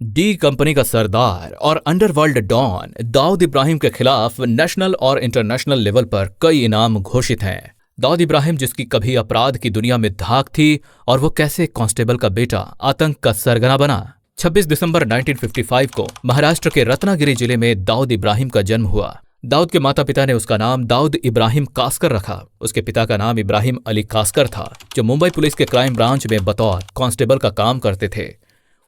D company का सरदार और underworld don Dawood Ibrahim के खिलाफ नेशनल और इंटरनेशनल लेवल पर कई इनाम घोषित हैं। दाऊद इब्राहिम, जिसकी कभी अपराध की दुनिया में धाक थी, और वो कैसे कांस्टेबल का बेटा आतंक का सरगना बना। 26 दिसंबर 1955 को महाराष्ट्र के रत्नागिरी जिले में दाऊद इब्राहिम का जन्म हुआ। दाऊद के माता पिता ने उसका नाम दाऊद इब्राहिम कास्कर रखा। उसके पिता का नाम इब्राहिम अली कास्कर था, जो मुंबई पुलिस के क्राइम ब्रांच में बतौर कांस्टेबल का काम करते थे।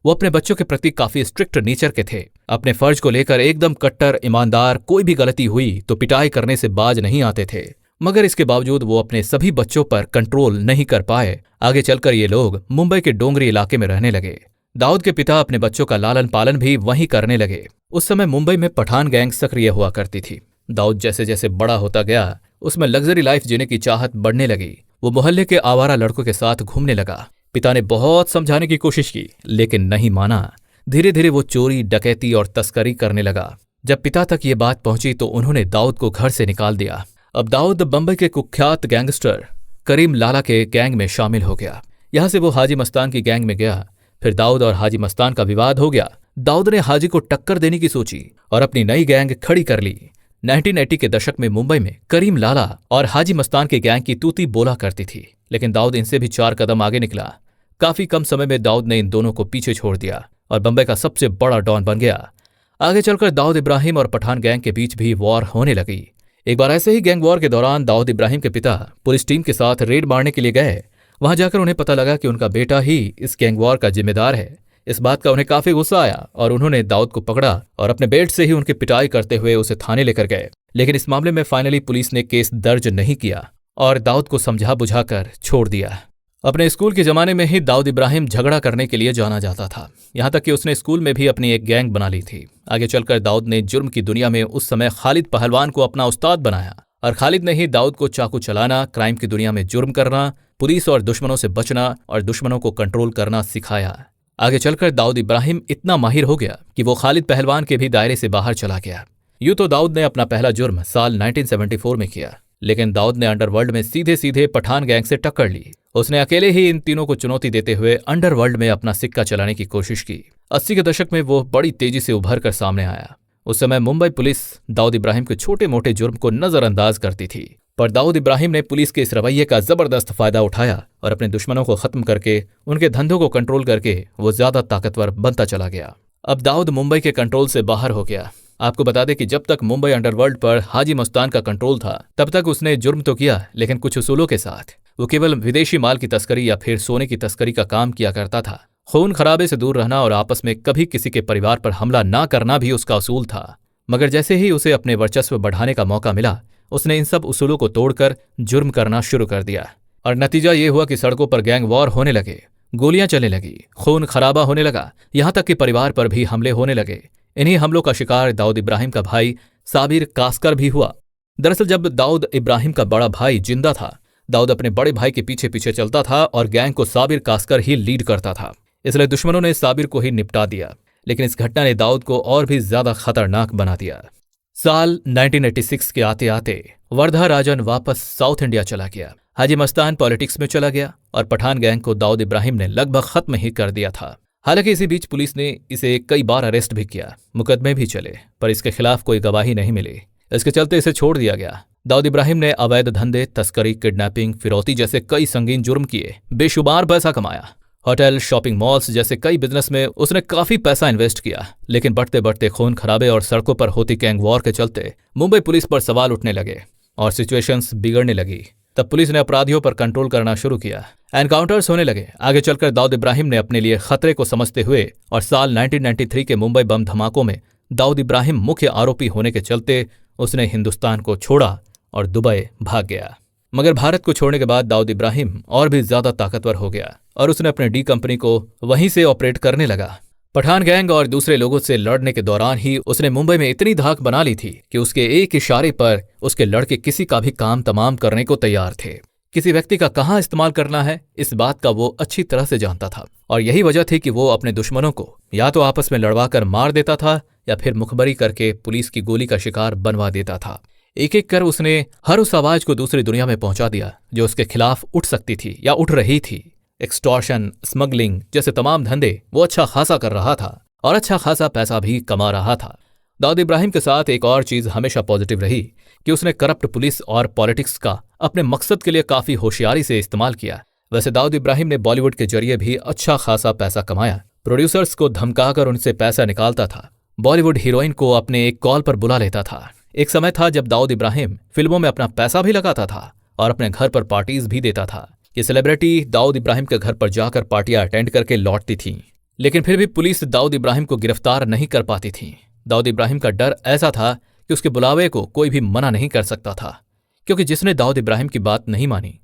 वो अपने बच्चों के प्रति काफी स्ट्रिक्ट नेचर के थे। अपने फर्ज को लेकर एकदम कट्टर ईमानदार, कोई भी गलती हुई तो पिटाई करने से बाज नहीं आते थे। मगर इसके बावजूद वो अपने सभी बच्चों पर कंट्रोल नहीं कर पाए। आगे चलकर ये लोग मुंबई के डोंगरी इलाके में रहने लगे। दाऊद के पिता अपने बच्चों का लालन पालन भी वहीं करने लगे। उस समय मुंबई में पठान गैंग सक्रिय हुआ करती थी। दाऊद जैसे जैसे बड़ा होता गया, उसमें लग्जरी लाइफ जीने की चाहत बढ़ने लगी। वो मोहल्ले के आवारा लड़कों के साथ घूमने लगा। पिता ने बहुत समझाने की कोशिश की, लेकिन नहीं माना। धीरे धीरे वो चोरी, डकैती और तस्करी करने लगा। जब पिता तक ये बात पहुंची तो उन्होंने दाऊद को घर से निकाल दिया। अब दाऊद बंबई के कुख्यात गैंगस्टर करीम लाला के गैंग में शामिल हो गया। यहां से वो हाजी मस्तान की गैंग में गया। फिर दाऊद और हाजी मस्तान का विवाद हो गया। दाऊद ने हाजी को टक्कर देने की सोची और अपनी नई गैंग खड़ी कर ली। 1980 के दशक में मुंबई में करीम लाला और हाजी मस्तान के गैंग की तूती बोला करती थी, लेकिन दाऊद इनसे भी 4 कदम आगे निकला। काफी कम समय में दाऊद ने इन दोनों को पीछे छोड़ दिया और बंबई का सबसे बड़ा डॉन बन गया। आगे चलकर दाऊद इब्राहिम और पठान गैंग के बीच भी वॉर होने लगी। एक बार ऐसे ही गैंग वॉर के दौरान दाऊद इब्राहिम के पिता पुलिस टीम के साथ रेड मारने के लिए गए। वहां जाकर उन्हें पता लगा कि उनका बेटा ही इस गैंग वॉर का जिम्मेदार है। इस बात का उन्हें काफी गुस्सा आया और उन्होंने दाऊद को पकड़ा और अपने बेल्ट से ही उनकी पिटाई करते हुए उसे थाने लेकर गए। लेकिन इस मामले में फाइनली पुलिस ने केस दर्ज नहीं किया और दाऊद को समझा बुझाकर छोड़ दिया। अपने स्कूल के जमाने में ही दाऊद इब्राहिम झगड़ा करने के लिए जाना जाता था। यहां तक कि उसने स्कूल में भी अपनी एक गैंग बना ली थी। आगे चलकर दाऊद ने जुर्म की दुनिया में उस समय खालिद पहलवान को अपना उस्ताद बनाया और खालिद ने ही दाऊद को चाकू चलाना, क्राइम की दुनिया में जुर्म करना, पुलिस और दुश्मनों से बचना और दुश्मनों को कंट्रोल करना सिखाया। आगे चलकर दाऊद इब्राहिम इतना माहिर हो गया कि वो खालिद पहलवान के भी दायरे से बाहर चला गया। यूं तो दाऊद ने अपना पहला जुर्म साल 1974 में किया, लेकिन दाऊद ने अंडरवर्ल्ड में सीधे सीधे पठान गैंग से टक्कर ली। उसने अकेले ही इन तीनों को चुनौती देते हुए अंडरवर्ल्ड में अपना सिक्का चलाने की कोशिश की। 80 के दशक में वो बड़ी तेजी से उभर कर सामने आया। उस समय मुंबई पुलिस दाऊद इब्राहिम के छोटे मोटे जुर्म को नजरअंदाज करती थी, पर दाऊद इब्राहिम ने पुलिस के इस रवैये का जबरदस्त फायदा उठाया और अपने दुश्मनों को खत्म करके उनके धंधों को कंट्रोल करके वो ज्यादा ताकतवर बनता चला गया। अब दाऊद मुंबई के कंट्रोल से बाहर हो गया। आपको बता दें कि जब तक मुंबई अंडरवर्ल्ड पर हाजी मस्तान का कंट्रोल था, तब तक उसने जुर्म तो किया, लेकिन कुछ उसूलों के साथ। वो केवल विदेशी माल की तस्करी या फिर सोने की तस्करी का काम किया करता था। खून खराबे से दूर रहना और आपस में कभी किसी के परिवार पर हमला ना करना भी उसका उसूल था। मगर जैसे ही उसे अपने वर्चस्व बढ़ाने का मौका मिला, उसने इन सब उसूलों को तोड़कर जुर्म करना शुरू कर दिया और नतीजा ये हुआ कि सड़कों पर गैंग वॉर होने लगे, गोलियां चलने लगी, खून खराबा होने लगा, यहां तक कि परिवार पर भी हमले होने लगे। इन्हीं हमलों का शिकार दाऊद इब्राहिम का भाई साबिर कास्कर भी हुआ। दरअसल जब दाऊद इब्राहिम का बड़ा भाई जिंदा था, दाऊद अपने बड़े भाई के पीछे पीछे चलता था और गैंग को साबिर कास्कर ही लीड करता था। इसलिए दुश्मनों ने साबिर को ही निपटा दिया, लेकिन इस घटना ने दाऊद को और भी ज्यादा खतरनाक बना दिया। साल 1986 के आते आते वर्धा राजन वापस साउथ इंडिया चला गया। हाजी मस्तान पॉलिटिक्स में चला गया और पठान गैंग को दाऊद इब्राहिम ने लगभग खत्म ही कर दिया था। हालांकि इसी बीच पुलिस ने इसे कई बार अरेस्ट भी किया, मुकदमे भी चले, पर इसके खिलाफ कोई गवाही नहीं मिली। इसके चलते इसे छोड़ दिया गया। दाऊद इब्राहिम ने अवैध धंधे, तस्करी, किडनैपिंग, फिरौती जैसे कई संगीन जुर्म किए, बेशुमार पैसा कमाया। होटल, शॉपिंग मॉल्स जैसे कई बिजनेस में उसने काफी पैसा इन्वेस्ट किया, लेकिन बढ़ते बढ़ते खून खराबे और सड़कों पर होती गैंग वॉर के चलते मुंबई पुलिस पर सवाल उठने लगे और सिचुएशंस बिगड़ने लगी। तब पुलिस ने अपराधियों पर कंट्रोल करना शुरू किया। एनकाउंटर्स होने लगे। आगे चलकर दाऊद इब्राहिम ने अपने लिए खतरे को समझते हुए और साल 1993 के मुंबई बम धमाकों में दाऊद इब्राहिम मुख्य आरोपी होने के चलते उसने हिंदुस्तान को छोड़ा और दुबई भाग गया। मगर भारत को छोड़ने के बाद दाऊद इब्राहिम और भी ज्यादा ताकतवर हो गया और उसने अपने डी कंपनी को वहीं से ऑपरेट करने लगा। पठान गैंग और दूसरे लोगों से लड़ने के दौरान ही उसने मुंबई में इतनी धाक बना ली थी कि उसके एक इशारे पर उसके लड़के किसी का भी काम तमाम करने को तैयार थे। किसी व्यक्ति का कहाँ इस्तेमाल करना है, इस बात का वो अच्छी तरह से जानता था और यही वजह थी कि वो अपने दुश्मनों को या तो आपस में लड़वा कर मार देता था या फिर मुखबरी करके पुलिस की गोली का शिकार बनवा देता था। एक एक कर उसने हर उस आवाज को दूसरी दुनिया में पहुंचा दिया जो उसके खिलाफ उठ सकती थी या उठ रही थी। एक्सटॉर्शन, स्मगलिंग जैसे तमाम धंधे वो अच्छा खासा कर रहा था और अच्छा खासा पैसा भी कमा रहा था। दाऊद इब्राहिम के साथ एक और चीज हमेशा पॉजिटिव रही कि उसने करप्ट पुलिस और पॉलिटिक्स का अपने मकसद के लिए काफी होशियारी से इस्तेमाल किया। वैसे दाऊद इब्राहिम ने बॉलीवुड के जरिए भी अच्छा खासा पैसा कमाया। प्रोड्यूसर्स को धमकाकर उनसे पैसा निकालता था। बॉलीवुड हीरोइन को अपने एक कॉल पर बुला लेता था। एक समय था जब दाऊद इब्राहिम फिल्मों में अपना पैसा भी लगाता था और अपने घर पर पार्टीज भी देता था। ये सेलिब्रिटी दाऊद इब्राहिम के घर पर जाकर पार्टियां अटेंड करके लौटती थीं। लेकिन फिर भी पुलिस दाऊद इब्राहिम को गिरफ्तार नहीं कर पाती थी। दाऊद इब्राहिम का डर ऐसा था कि उसके बुलावे को कोई भी मना नहीं कर सकता था, क्योंकि जिसने दाऊद इब्राहिम की बात नहीं मानी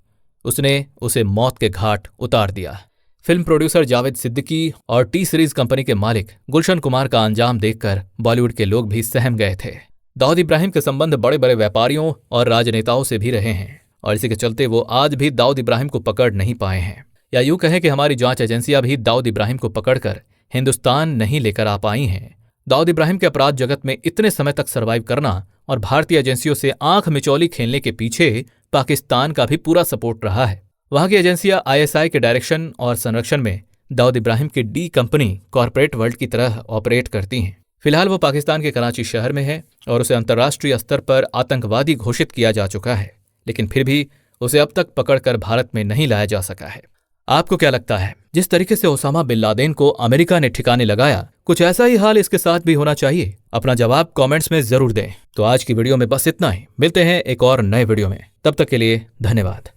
उसने उसे मौत के घाट उतार दिया। फिल्म प्रोड्यूसर जावेद सिद्दीकी और टी सीरीज कंपनी के मालिक गुलशन कुमार का अंजाम देखकर बॉलीवुड के लोग भी सहम गए थे। दाऊद इब्राहिम के संबंध बड़े बड़े व्यापारियों और राजनेताओं से भी रहे हैं और इसी के चलते वो आज भी दाऊद इब्राहिम को पकड़ नहीं पाए हैं, या यूं कहें कि हमारी जांच एजेंसियां भी दाऊद इब्राहिम को पकड़कर हिंदुस्तान नहीं लेकर आ पाई हैं। दाऊद इब्राहिम के अपराध जगत में इतने समय तक सर्वाइव करना और भारतीय एजेंसियों से आंख मिचौली खेलने के पीछे पाकिस्तान का भी पूरा सपोर्ट रहा है। वहां की एजेंसियां ISI के डायरेक्शन और संरक्षण में दाऊद इब्राहिम की डी कंपनी कॉरपोरेट वर्ल्ड की तरह ऑपरेट करती हैं। फिलहाल वो पाकिस्तान के कराची शहर में है और उसे अंतर्राष्ट्रीय स्तर पर आतंकवादी घोषित किया जा चुका है, लेकिन फिर भी उसे अब तक पकड़कर भारत में नहीं लाया जा सका है। आपको क्या लगता है, जिस तरीके से ओसामा बिन लादेन को अमेरिका ने ठिकाने लगाया, कुछ ऐसा ही हाल इसके साथ भी होना चाहिए? अपना जवाब कमेंट्स में जरूर दें। तो आज की वीडियो में बस इतना ही। मिलते हैं एक और नए वीडियो में, तब तक के लिए धन्यवाद।